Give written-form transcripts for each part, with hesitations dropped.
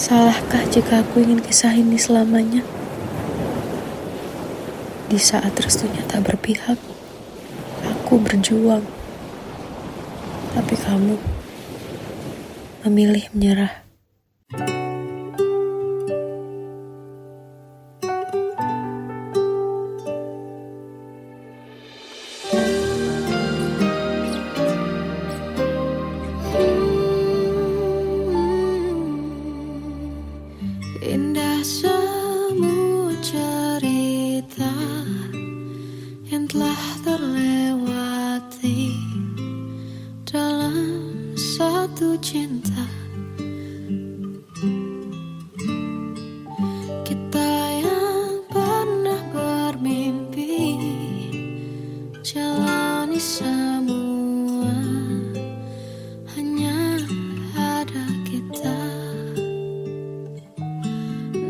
Salahkah jika aku ingin kisah ini selamanya? Di saat restunya tak berpihak, aku berjuang. Tapi kamu memilih menyerah. Indah semua cerita yang telah terlewati dalam satu cinta. Kita yang pernah bermimpi jalani semua, hanya ada kita.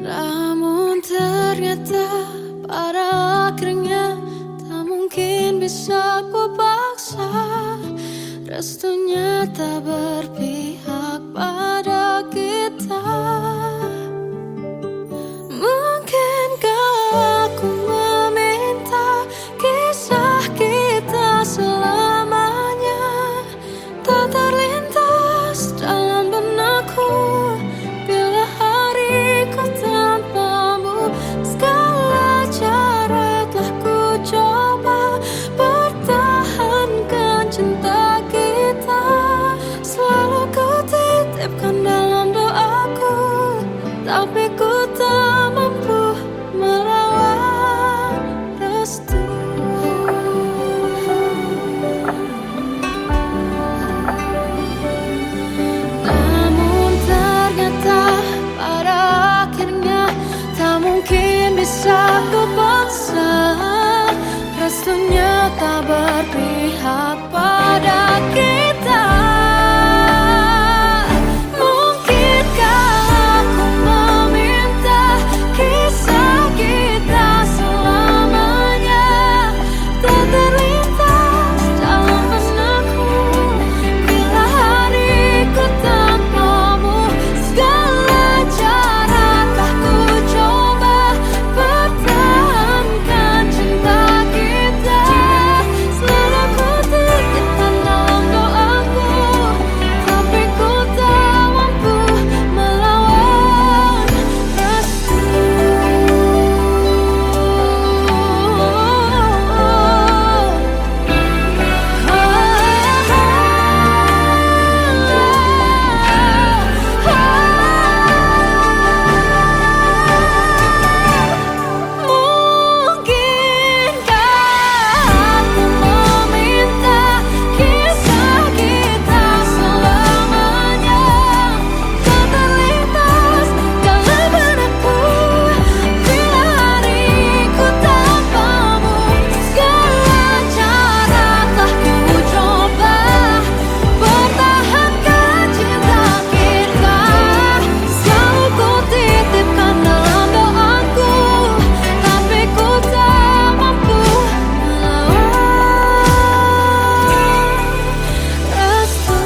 Namun ternyata pada akhirnya tak mungkin bisa ku paksa. Restunya tak berpihak pada kita. Mungkinkah aku meminta kisah kita selamanya tak terlintas dalam benakku bila hariku tanpamu. Segala cara telah ku coba pertahankan cinta kita. Selalu ku titipkan dalam doaku, tapi ku tak mampu merawat restu. Namun ternyata pada akhirnya tak mungkin bisa ku paksa. Restunya tak berpihak pada kita. Mungkinkah aku meminta kisah kita selamanya tak terlintas dalam benakku bila hariku tanpamu. Segala cara telah ku coba pertahankan cinta kita. Selalu ku titipkan dalam doaku, tapi ku tak mampu melawan restu. Mungkinkah aku meminta kisah kita selamanya tak terlintas dalam benakku bila hariku tanpamu. Segala cara telah ku coba pertahankan cinta kita. Selalu ku titipkan dalam doaku, tapi ku tak mampu melawan restu.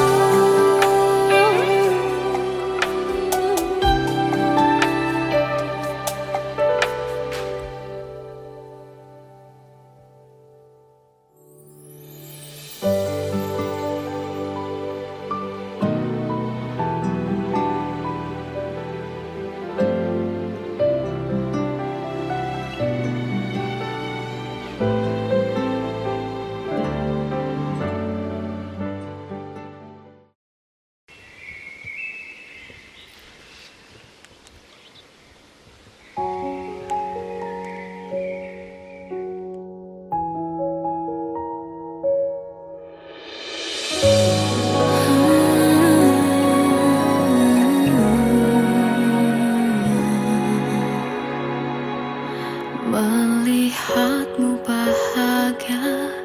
Melihatmu bahagia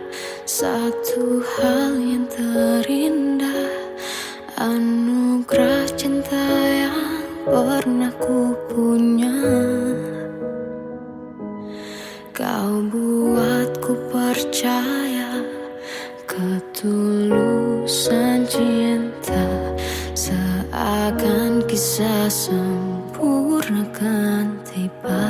satu hal yang terindah, anugerah cinta yang pernah ku punya. Kau buatku percaya ketulusan cinta seakan kisah semu. akan tiba.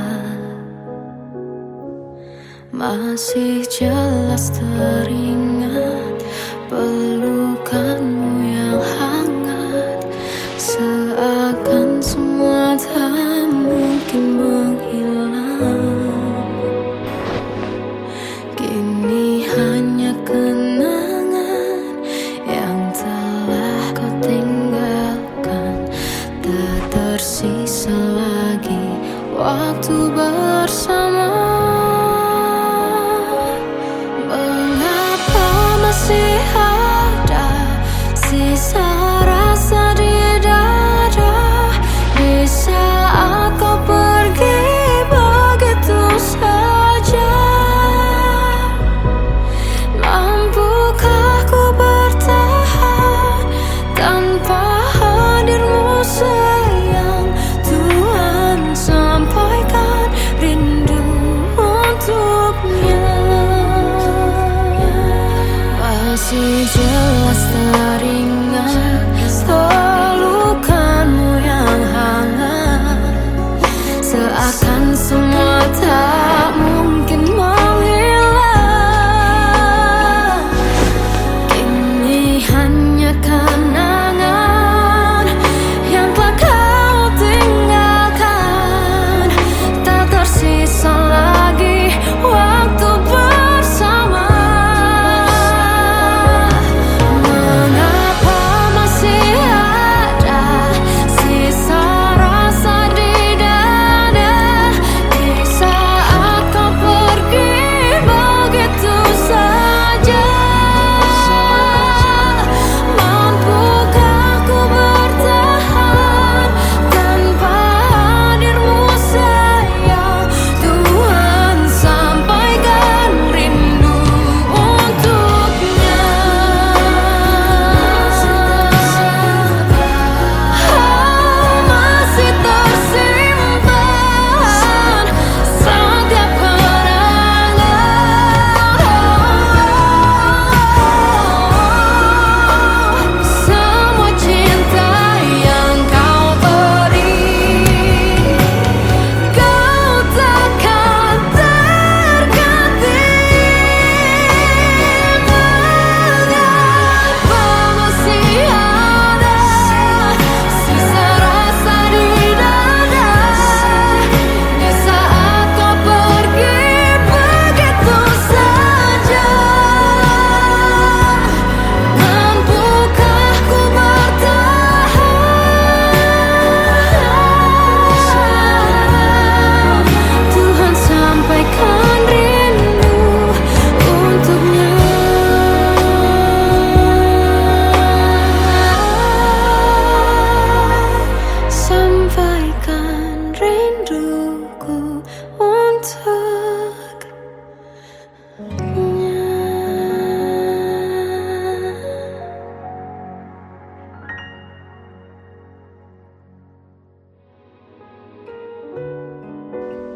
Masih jelas teringat pelukanmu yang hangat, seakan semua tak mungkin menghilang. Kini hanya kenangan yang telah kau tinggalkan. Tak tersisa lagi waktu bersama. Masih ada sisa rasa di dada di saat kau pergi begitu saja. Mampukah ku bertahan tanpa hadirmu sayang? Tuhan, sampaikan rindu untuknya. Masih jelas teringat pelukanmu yang hangat, seakan semua tak mungkin menghilang. Kini hanya kenangan yang telah kau tinggalkan. Tak tersisa lagi waktu bersama.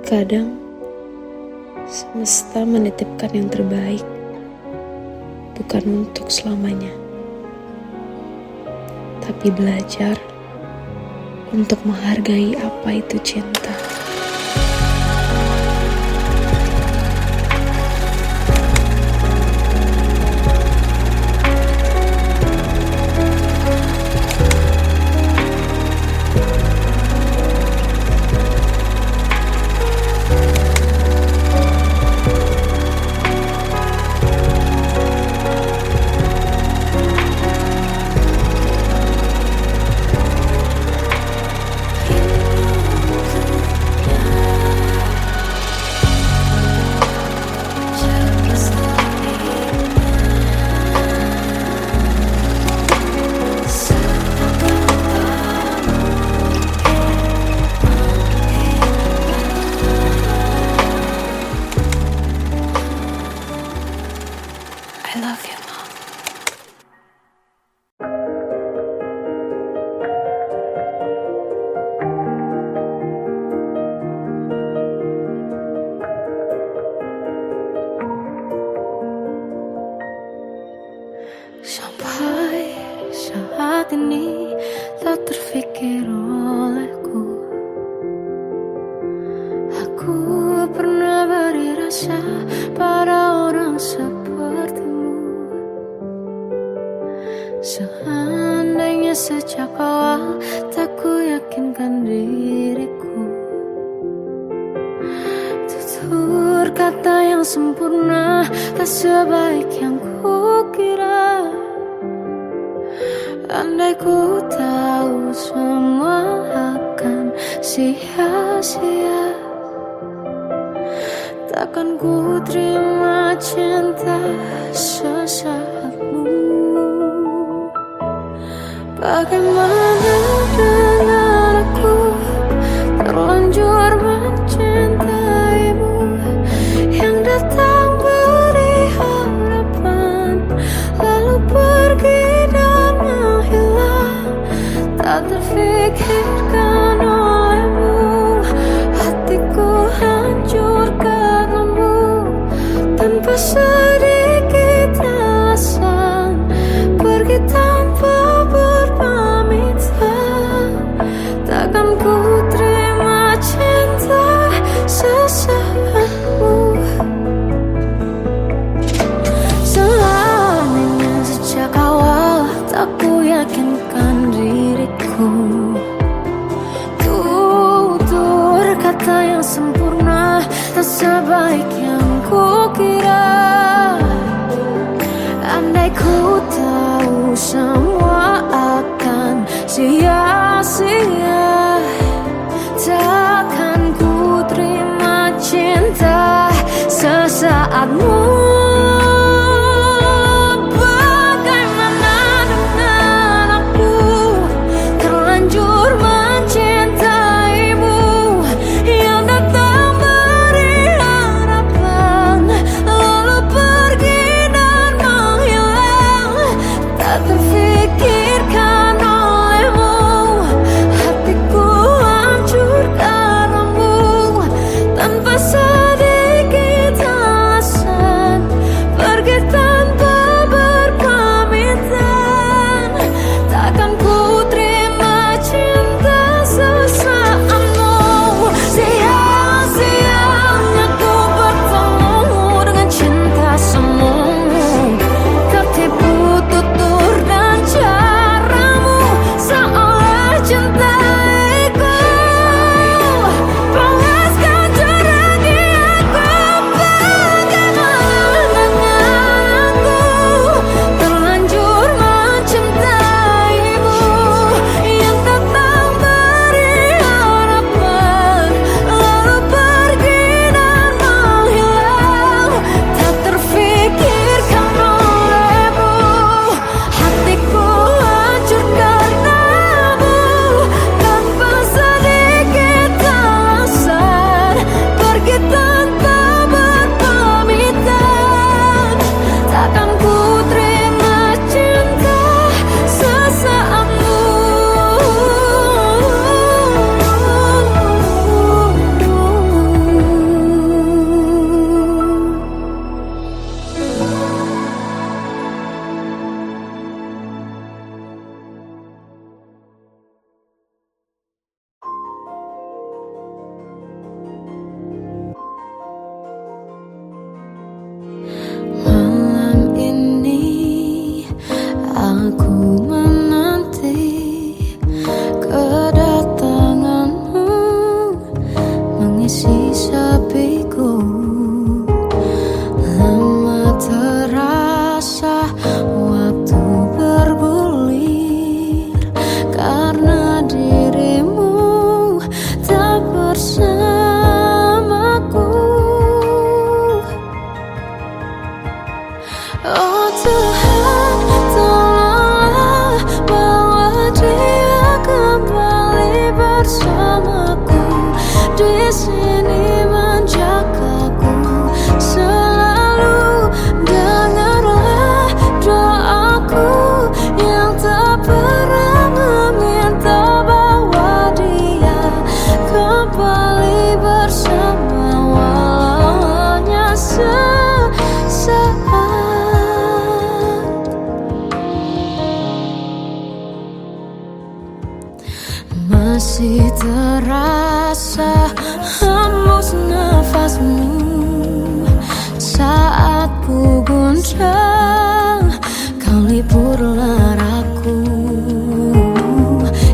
Kadang semesta menitipkan yang terbaik, bukan untuk selamanya, tapi belajar untuk menghargai apa itu cinta. I love you, Mom. Sampai saat ini tak terfikir olehku bisa pada orang sepertimu. Seandainya sejak awal tak ku yakinkan diriku, tutur kata yang sempurna tak sebaik yang ku kira. Andai ku tahu semua akan sia-sia, takkan ku terima cinta sesaatmu. Bagaimana dengan aku terlanjur mencintaimu, yang datang beri harapan lalu pergi dan menghilang, tak terfikirkan olehmu. Hatiku hancur karenamu, tanpa sedikit alasan, pergi tanpa berpamitan. Takkan ku terima cinta sesaatmu. Seandainya sejak awal tak ku yakinkan diriku, tutur kata yang sempurna tak sebaik yang ku kira. Andai ku tahu semua akan sia-sia, takkan ku terima cinta sesaatmu. Bagaimana dengan aku terlanjur mencintaimu, yang datang beri harapan lalu pergi dan menghilang, tak terfikirkan olehmu. Hatiku hancur karenamu, tanpa sedikit alasan, pergi tanpa berpamitan. Takkan ku terima cinta sesaatmu. Sia-sianya ku bertemu dengan cinta semu, tertipu tutur dan caramu, seolah cintaiku panaskan jarak di aku. Bagaimana dengan aku terlanjur mencintaimu, yang datang beri harapan lalu pergi dan menghilang, tak terfikirkan olehmu. Hatiku hancur karenamu, tanpa sedikit alasan, pergi tanpa berpamitan. Takkan ku terima cinta sesaatmu. Malam ini aku menanti kedatanganmu, mengisi sepiku. Lama terasa waktu bergulir, karena dirimu tak bersamaku. Oh Tuhan, tolonglah bawa dia kembali bersamaku, di sini menjagaku selalu. Dengarlah doaku yang tak pernah meminta, bawa dia kembali bersama, walau hanya sesaat. Masih terasa saja kau liburlah aku.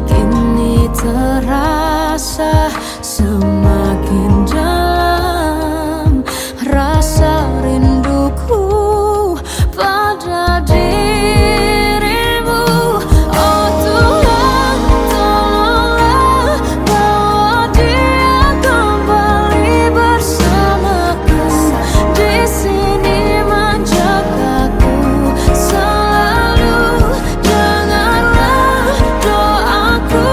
Kini terasa semakin dalam rasa rinduku pada dirimu. Oh Tuhan, tolonglah bawa dia kembali bersamaku. Di sini menjagaku selalu. Janganlah doaku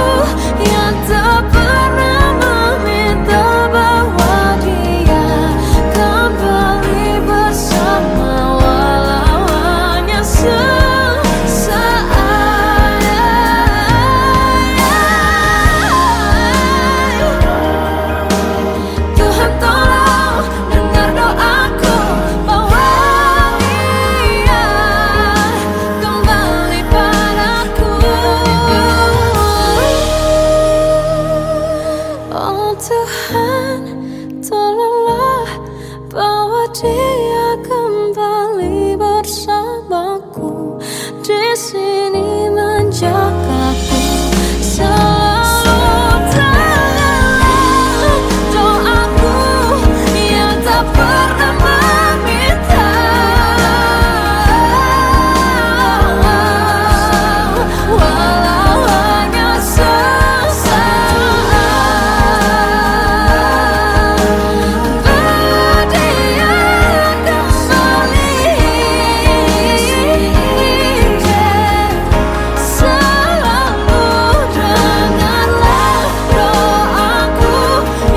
yang tak pernah meminta bawa dia kembali bersama, walau hanya sesaat. Tuhan tolong dengar doaku, bawa dia kembali padaku. Oh Tuhan, tolonglah bawa dia kembali bersamaku. Di sini menjagaku selalu. Janganlah doaku yang tak pernah meminta, walau hanya sesaat. Bawa dia kembali selalu. Dengarlah doaku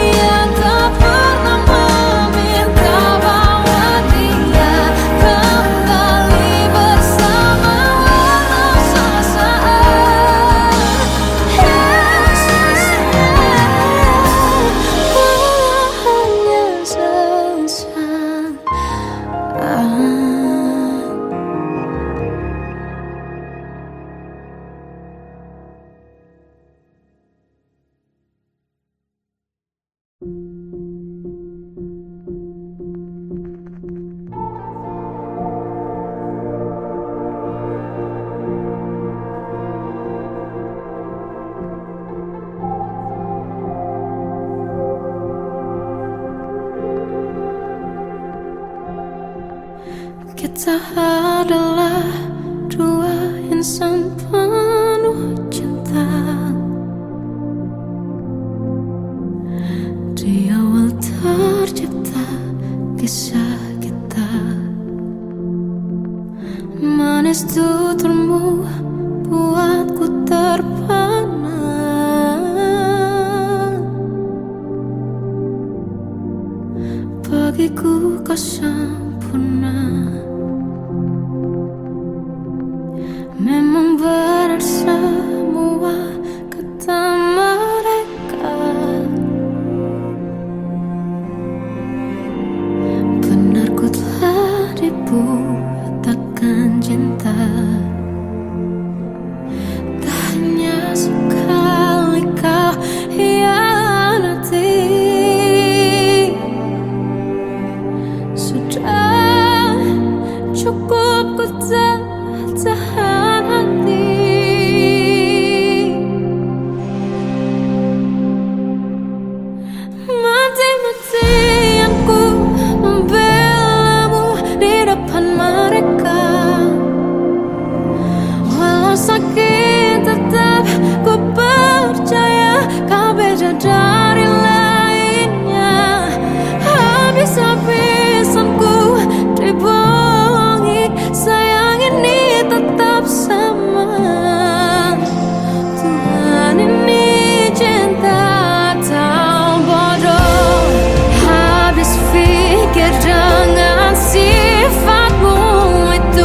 yang tak pernah meminta, bawa dia kembali bersama, walau sesaat. Walau hanya sesaat. Kita adalah dua insan penuh cinta. Di awal tercipta kisah kita. Manis tuturmu buatku terpana. Bagiku kau sempurna. Memang benar semua kata mereka. Benar ku telah dibutakan cinta. Tak hanya sekali kau hianati. Sudah cukup ku tak tahan hati. Mati-matian ku membelamu di depan mereka. Walau sakit tetap ku percaya kau beda dari lainnya. Habis-habisan ku dibohongi, sayang ini tetap sama. Tuhan ini cinta atau bodoh. Habis pikir dengan sifatmu itu.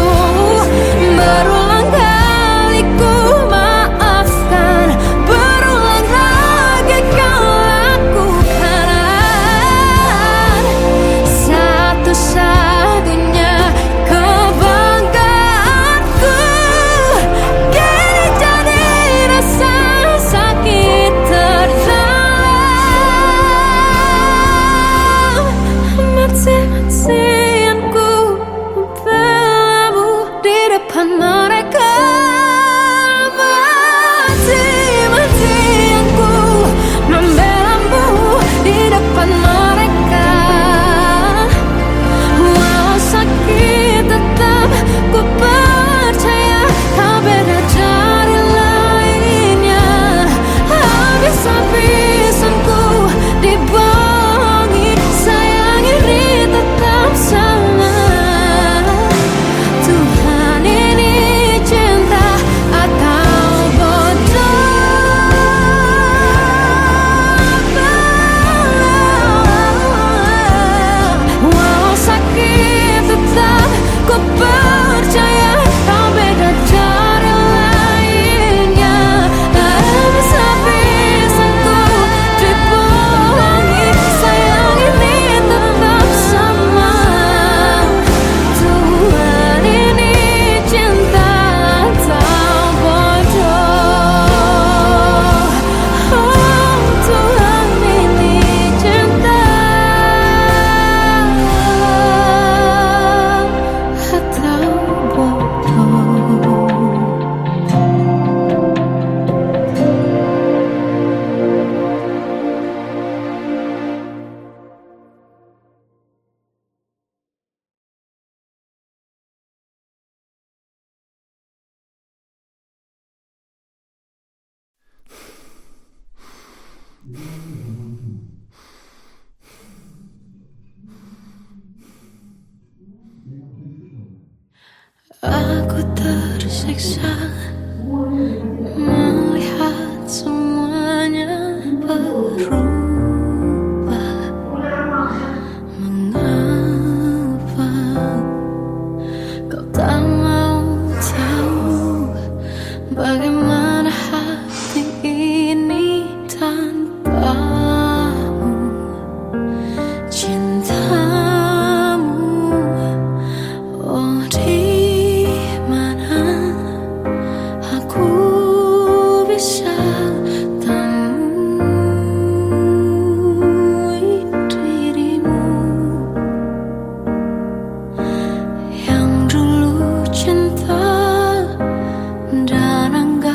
Aku tersiksa melihat semuanya berubah. Mengapa kau tak mau tahu bagaimana hati ini tanpamu? Cintamu, oh di mana aku bisa temui dirimu yang dulu cinta dan anggap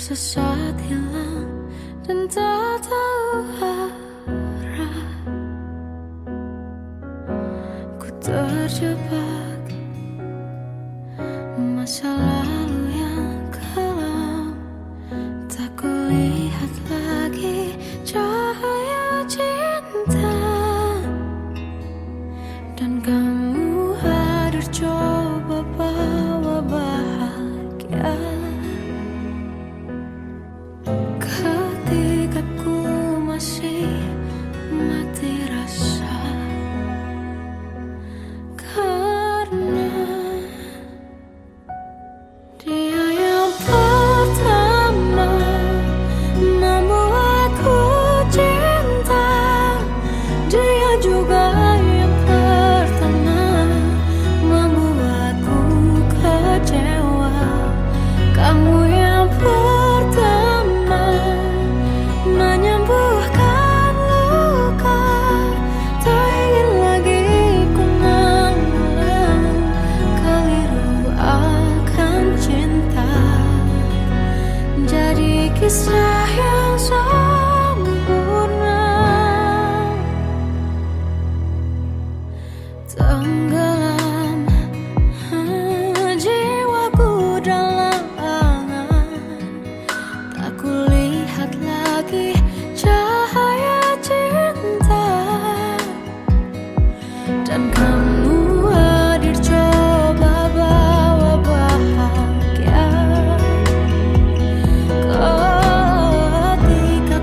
tersesat hilang dan tak tahu arah. Ku terjebak masa lalu yang kelam, tak kulihat lagi cahaya cinta. Dan kamu hadir coba bawa bahagia ketika ku masih mati rasa. Karena dia yang pertama membuatku cinta, dia juga yang pertama membuatku kecewa. Kamu yang pertama menyembuhkan luka, tak ingin lagi ku mengulang keliru akan cinta. Jadi kisah yang sempurna, tenggelam jiwaku dalam angan, tak kulihat lagi cahaya cinta. Dan kamu hadir coba bawa bahagia ketika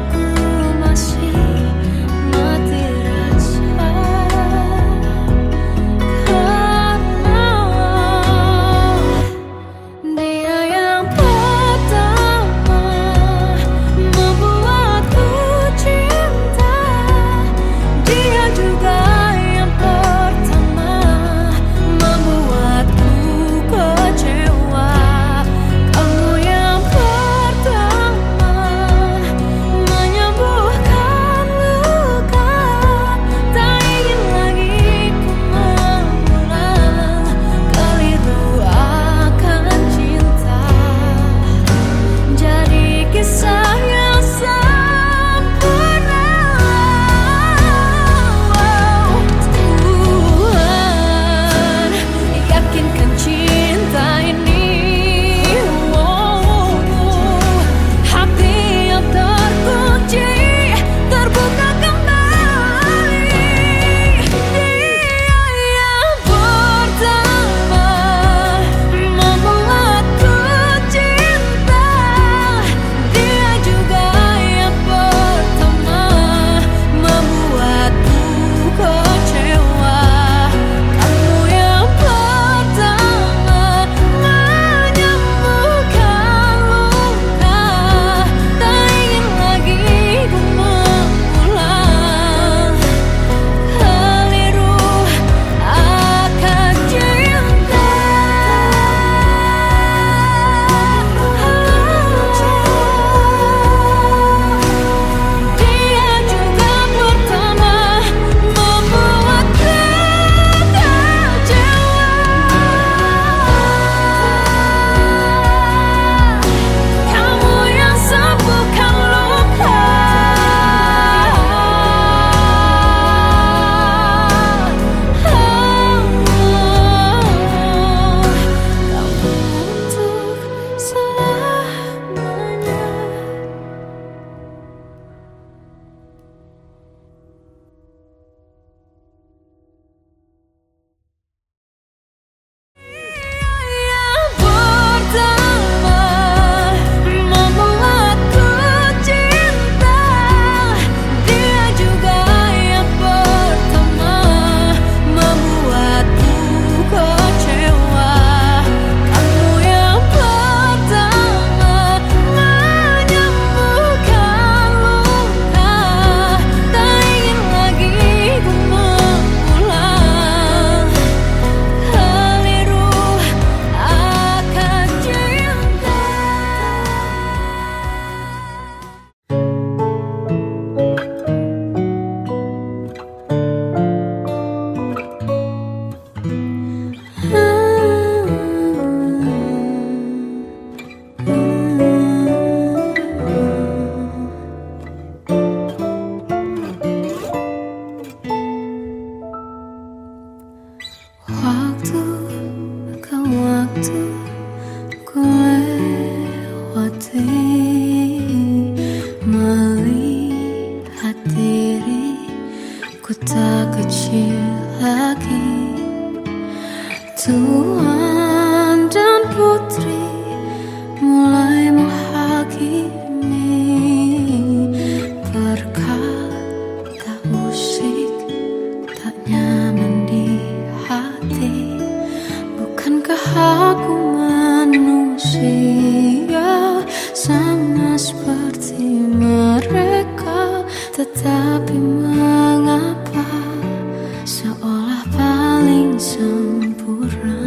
melihat diriku tak kecil lagi. Tuan dan putri mulai menghakimi berkata musik tak nyaman di hati. Bukankah aku manusia sama seperti mereka? Tetapi mengapa seolah paling sempurna?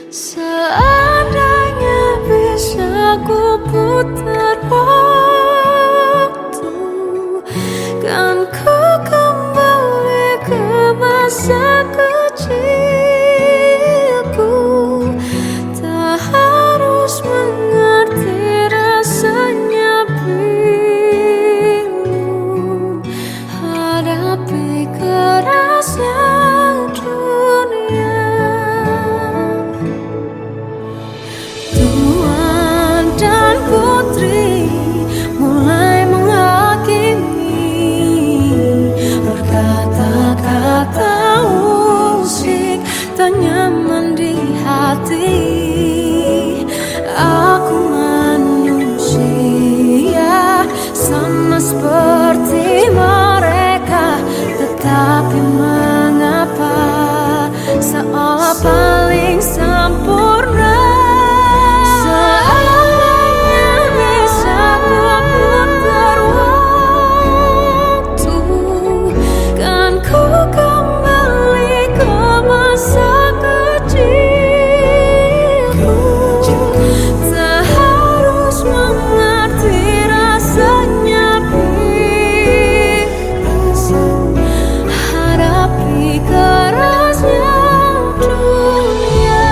Seandainya bisa ku putar waktu, kan ku kembali ke masa kecilku. Tak harus mengerti rasanya bingung hadapi kerasnya dunia. Tuan dan putri mulai menghakimi berkata-kata musik tak nyaman di hati. Aku manusia sama seperti mereka, tetapi mengapa seolah paling sempurna? Seandainya bisa ku putar waktu, kan ku kembali ke masa kecilku. Tak harus mengerti rasanya bingung hadapi kerasnya dunia.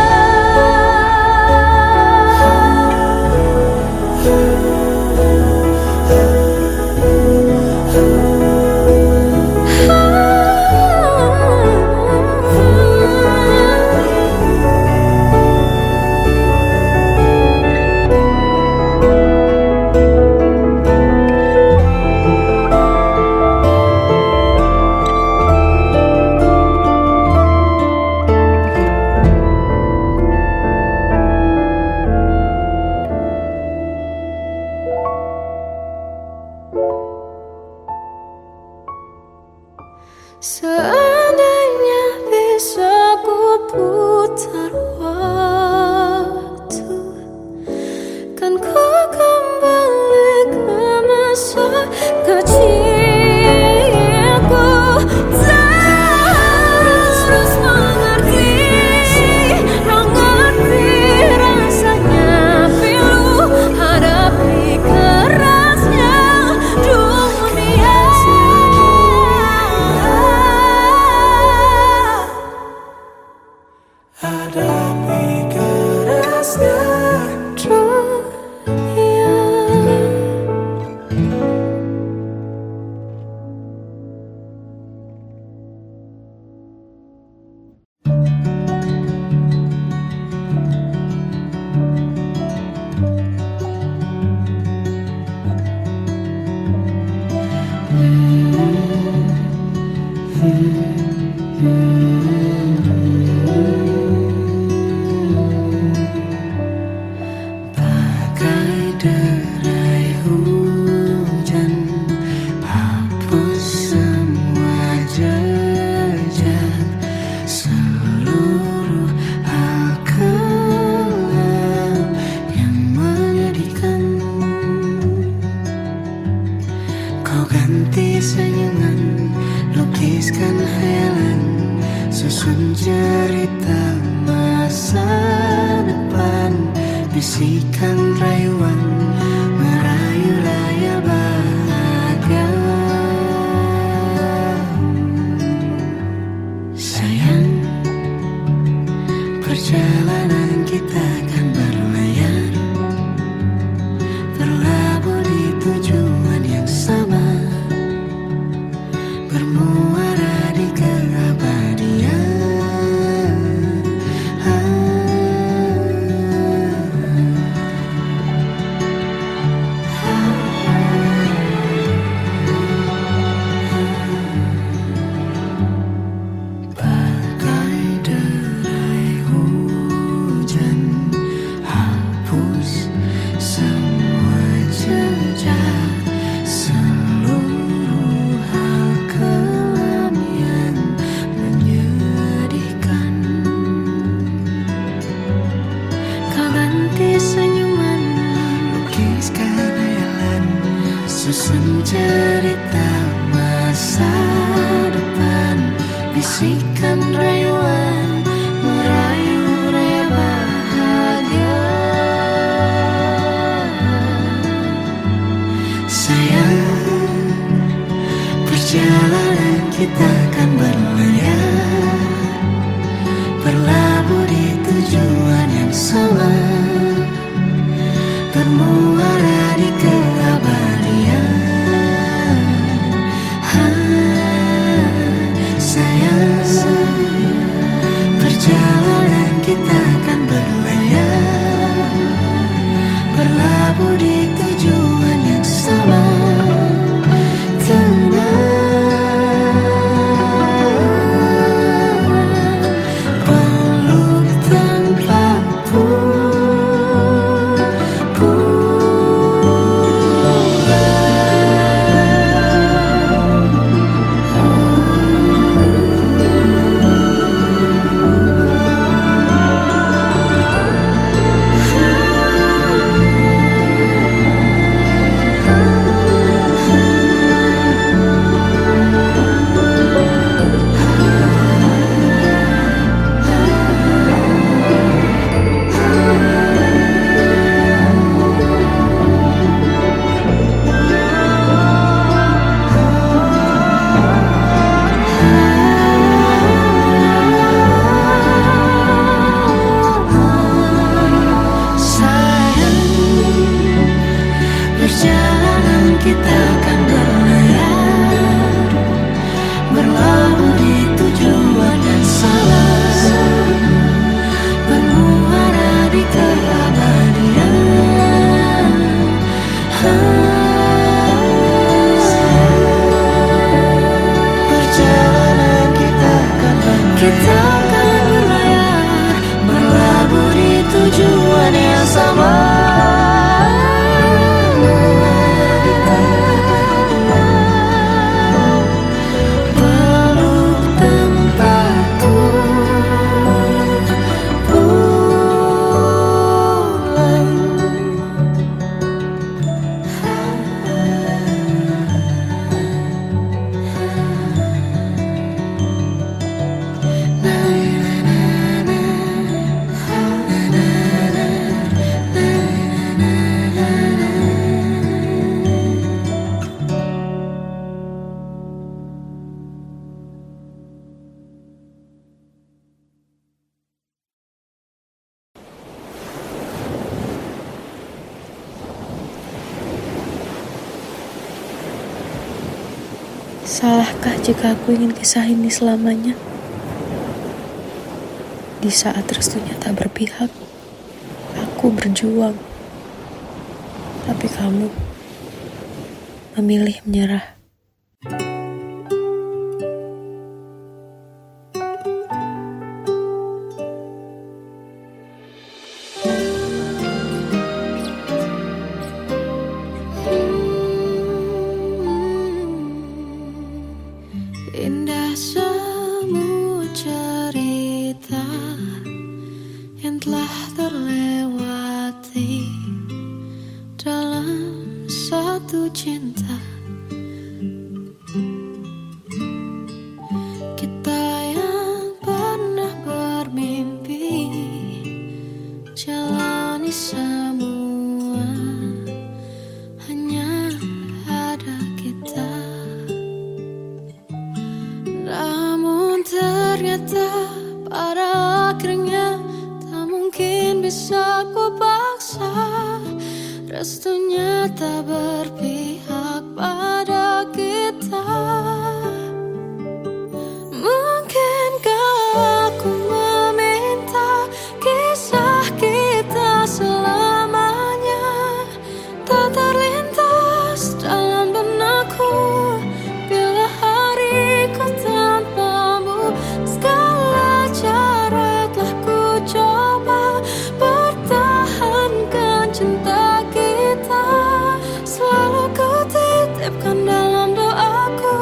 Seandainya bisa ku putar waktu, kan ku kembali ke masa kecilku. Tak harus mengerti rasanya pilu hadapi kerasnya dunia. Hadapi kerasnya dunia. Bagai derai hujan, hapus semua jejak seluruh hal kelam yang menyedihkan. Kau ganti senyuman, lukiskan hayalan, susun cerita masa depan. Bisikan rayuan, merayu layar bahagia. Sayang, perjalanan kita akan berlayar, berlabuh di tujuan yang sama, bermuara di keabadian. Susun cerita masa depan, bisikan rayuan, merayu raya bahagia. Sayang, perjalanan kita kan berlayar, berlabuh di tujuan yang sama, bermuara di keabadian. Sayang, perjalanan kita akan berlayar, berlabuh di tujuan yang sama. Kita akan berlayar, berlabuh di tujuan yang sama, bermuara di keabadian. Perjalanan kita akan berlayar, berlabuh di tujuan yang sama. Salahkah jika aku ingin kisah ini selamanya? Di saat restunya tak berpihak, aku berjuang. Tapi kamu memilih menyerah. Indah semua cerita yang telah terlewati dalam satu cinta. Kita yang pernah bermimpi jalani semua, hanya ada kita. Namun ternyata pada akhirnya tak mungkin bisa ku paksa. Restunya tak berpihak pada kita. Mungkinkah aku meminta kisah kita selamanya tak terlintas dalam benakku bila hariku tanpamu. Segala cara telah ku coba pertahankan cinta kita. Selalu ku titipkan dalam doaku.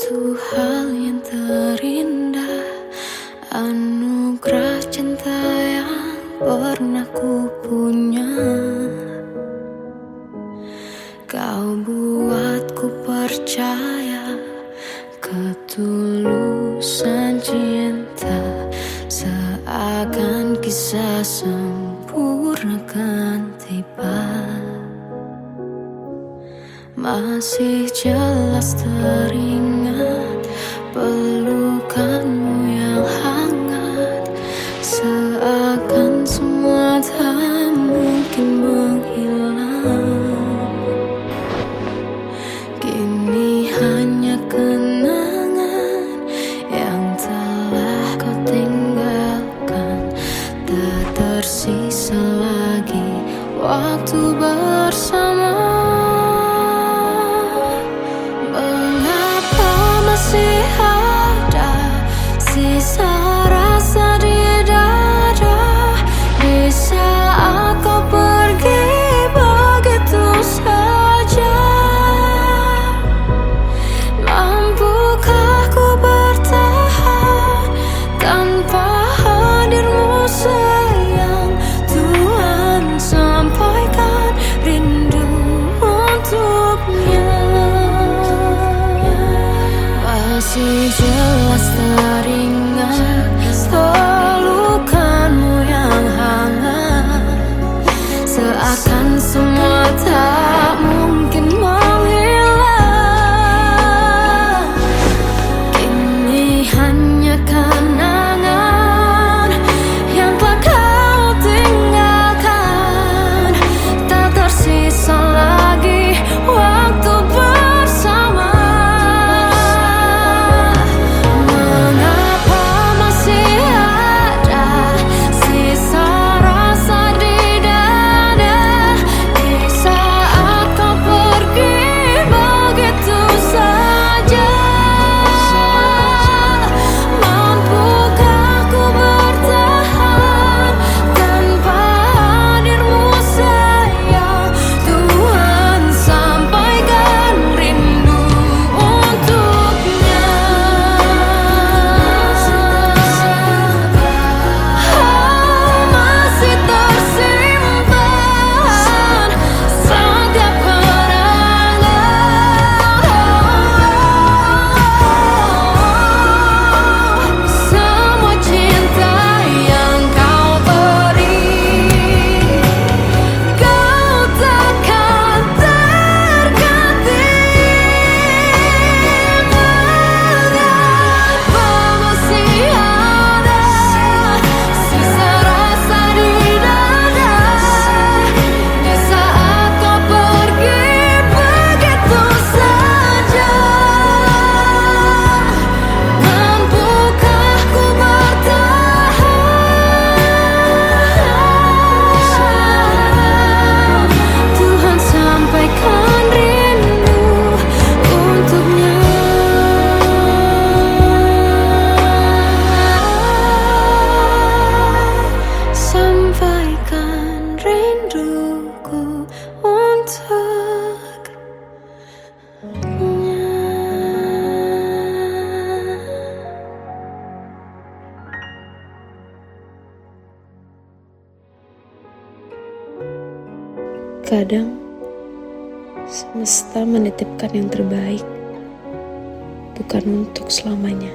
Satu hal yang terindah, anugerah cinta yang pernah ku punya. Kau buatku percaya ketulusan cinta, seakan kisah sempurna kan tiba. Masih jelas teringat pelukanmu yang hangat, seakan semua tak mungkin menghilang. Kini hanya kenangan yang telah kau tinggalkan, tak tersisa lagi waktu bersama. Masih ada sisa rasa di dada di saat kau pergi begitu saja. Mampukah ku bertahan tanpa hadirmu sayang? Tuhan, sampaikan rindu untuknya. Masih jelas teringat pelukanmu yang hangat, seakan semua tak mungkin menghilang. Kini hanya kenangan yang telah kau tinggalkan, tak tersisa lagi waktu bersama. Kadang semesta menitipkan yang terbaik, bukan untuk selamanya,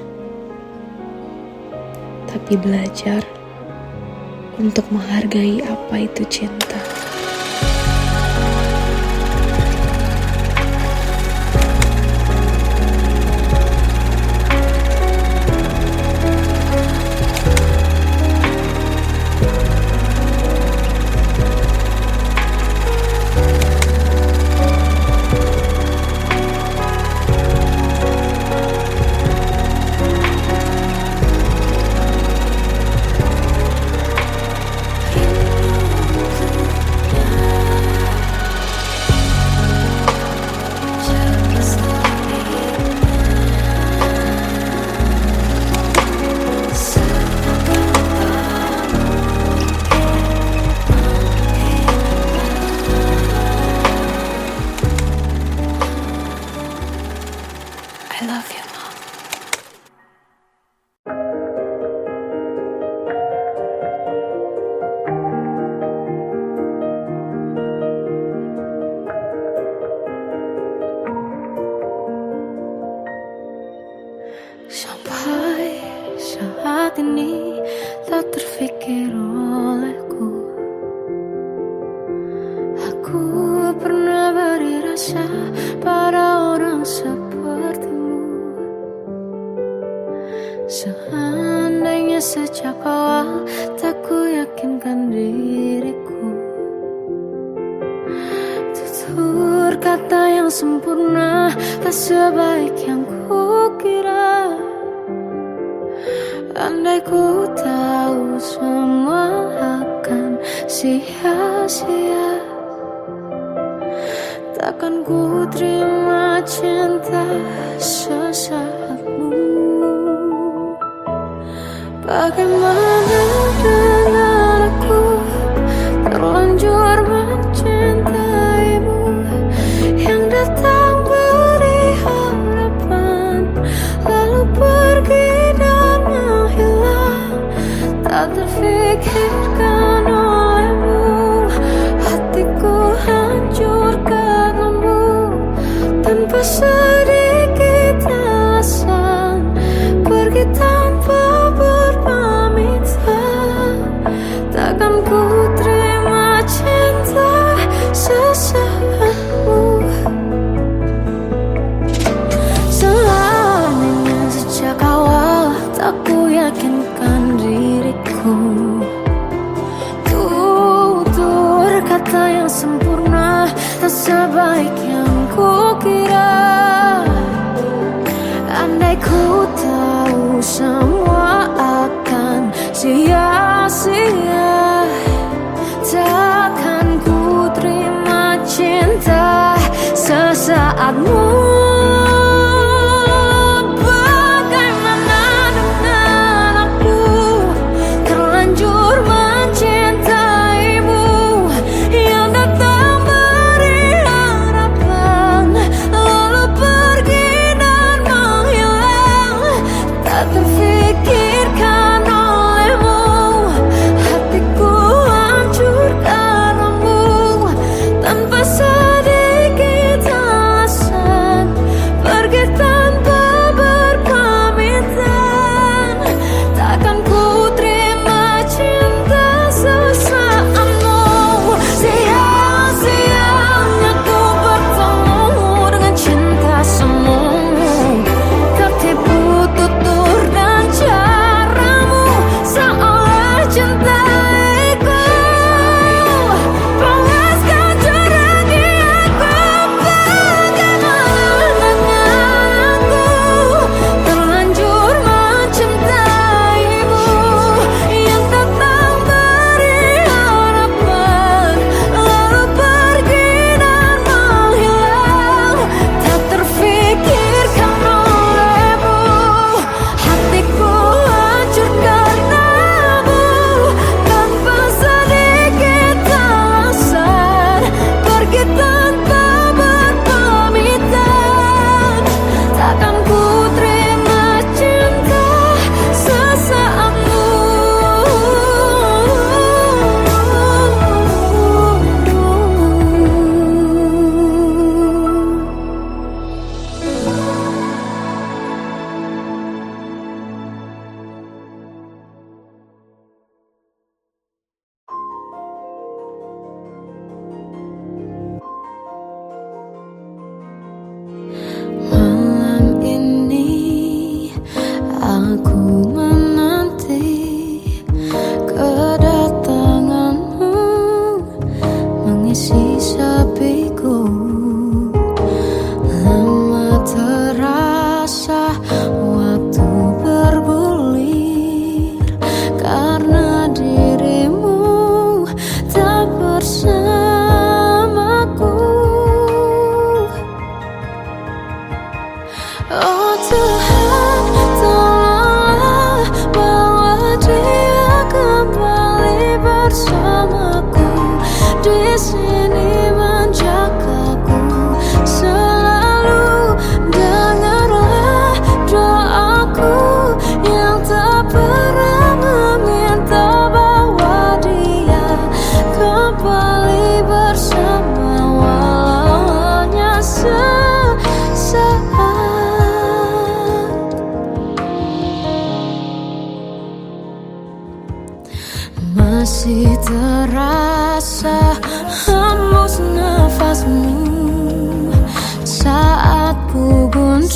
tapi belajar untuk menghargai apa itu cinta. Sampai saat ini tak terfikir olehku. Aku pernah beri rasa pada orang sepertimu. Seandainya sejak awal tak ku yakinkan diriku, tutur kata yang sempurna tak sebaik yang ku kira. Andai ku tahu semua akan sia-sia, takkan ku terima cinta sesaatmu. Bagaimana dengan aku terlanjur mencintaimu, yang datang beri harapan lalu pergi dan menghilang. Tak terfikirkan olehmu, hatiku hancur karenamu. Tanpa sedikit alasan pergi tanpa berpamitan, takkan ku terima cinta sesaatmu. Seandainya sejak awal tak ku yakinkan diriku, tutur kata yang sempurna tak sebaik yang ku kira. Andai ku tahu semua akan sia-sia, takkan ku terima cinta sesaatmu. Bagaimana dengan aku terlanjur mencintaimu, yang datang beri harapan lalu pergi dan menghilang. Tak terfikirkan olehmu, hatiku hancur karenamu. Tanpa sedikit alasan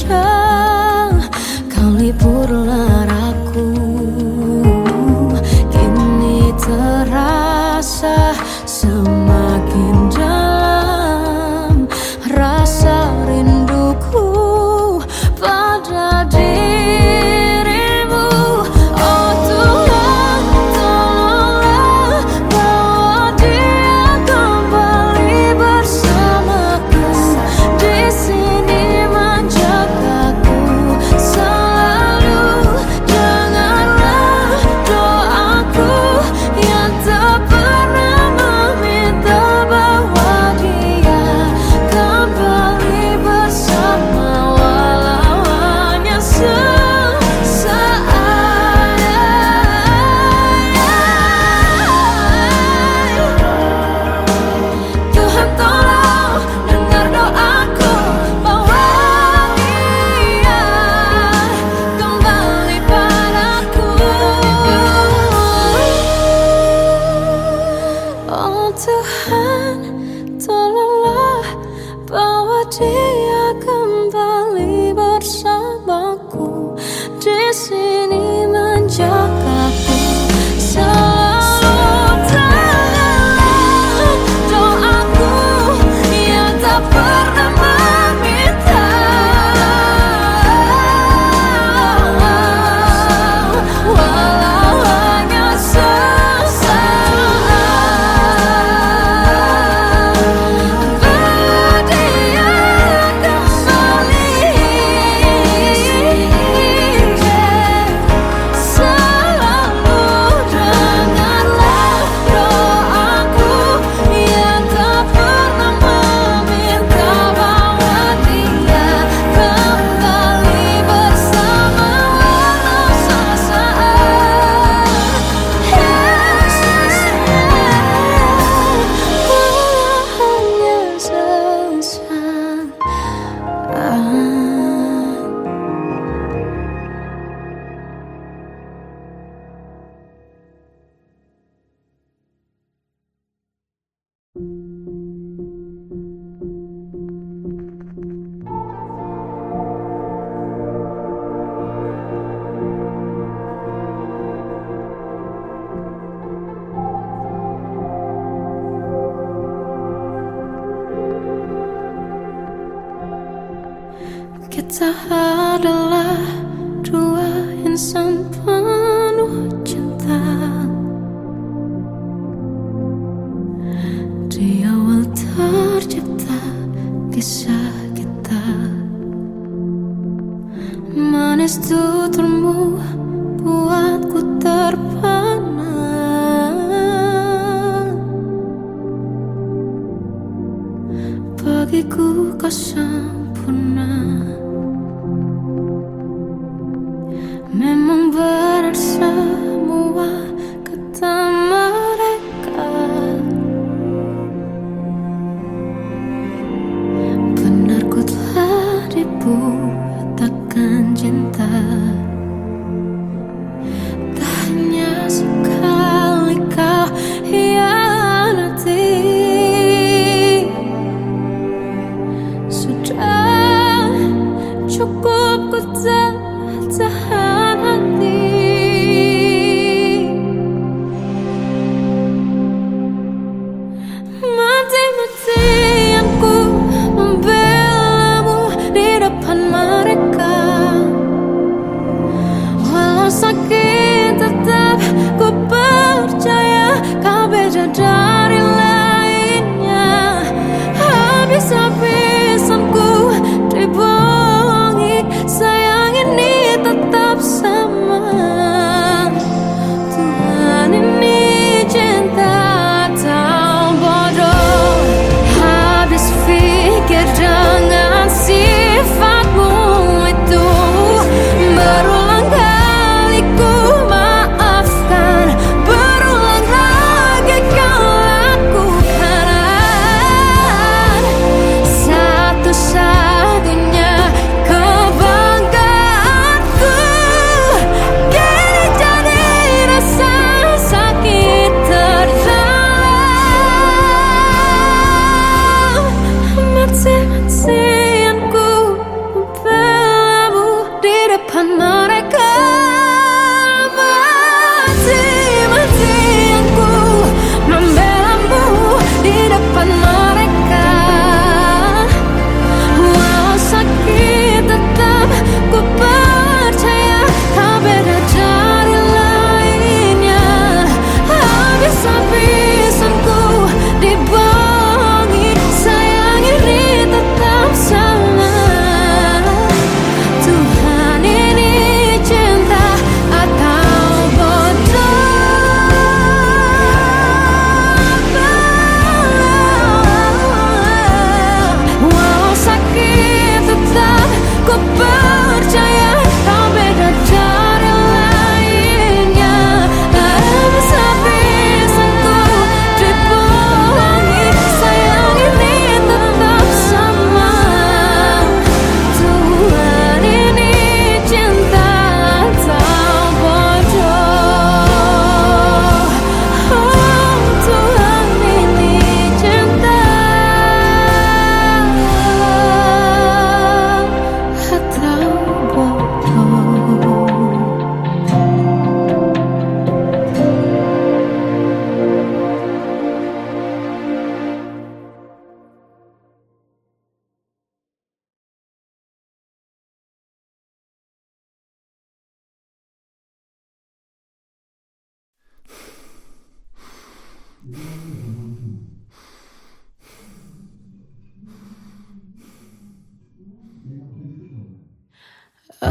saja kau liburlah ragu. Kini terasa semakin dalam rasa rinduku pada dirimu. Oh Tuhan, tolonglah bawa dia kembali bersamaku. Di sini menjagaku selalu. Dengarlah doaku yang tak pernah meminta bawa dia kembali bersama, walau hanya sesaat. Tuhan tolong dengar doaku, bawa dia kembali padaku. Oh Tuhan, tolonglah bawa dia kembali bersamaku. Di sini menjagaku selalu. Dengarlah doaku yang tak pernah meminta, walau hanya sesaat. Bawa dia kembali selalu. Dengarlah doaku yang tak pernah meminta, bawa dia kembali bersama, walau sesaat. Walau hanya sesaat. Kita adalah dua insan penuh cinta. Di awal tercipta kisah kita. Manis tuturmu buatku terpana. Bagiku kau sempurna. Memang benar semua kata mereka. Benar ku telah dibutakan cinta. Tak hanya sekali kau hianati. Sudah cukup ku tak tahan hati. Mati-matian ku membelamu di depan mereka. Walau sakit tetap ku percaya kau beda dari lainnya. Habis-habisan ku dibohongi, sayang ini tetap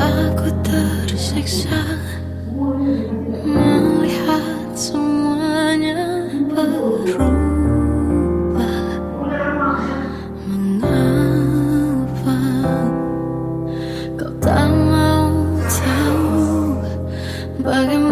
Aku tersiksa melihat semuanya berubah. Mengapa kau tak mau tahu bagaimana